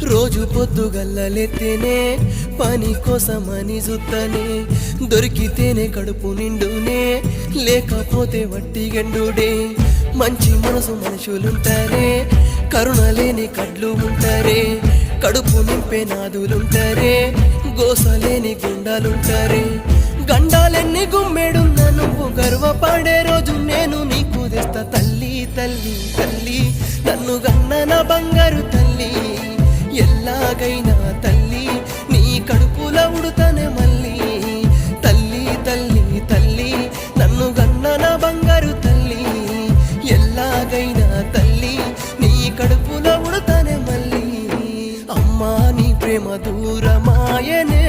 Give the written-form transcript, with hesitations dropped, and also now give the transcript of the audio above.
రోజు పొద్దుగల్లలెత్తేనే పని కోసమని జుత్తనే దొరికితేనే కడుపు నిండునే లేకపోతే వట్టి గండుడే మంచి మనసు మనుషులుంటారే కరుణ లేని కడ్లు ఉంటారే కడుపు నింపే నాదులుంటారే గోసలేని గుండాలుంటారే గండాలెన్ని గుమ్మెడున్న నువ్వు గర్వపడే రోజు నేను నీకు తెస్తా తల్లి తల్లి తల్లి నన్ను గన్న నా బంగారు తల్లి ఎల్లాగైనా తల్లి నీ కడుపుల ఉడుతనే మళ్ళీ తల్లి తల్లి తల్లి నన్ను గన్న నా బంగారు తల్లి ఎల్లాగైనా తల్లి నీ కడుపుల ఉడుతనే మళ్ళీ అమ్మా నీ ప్రేమ దూరమాయనే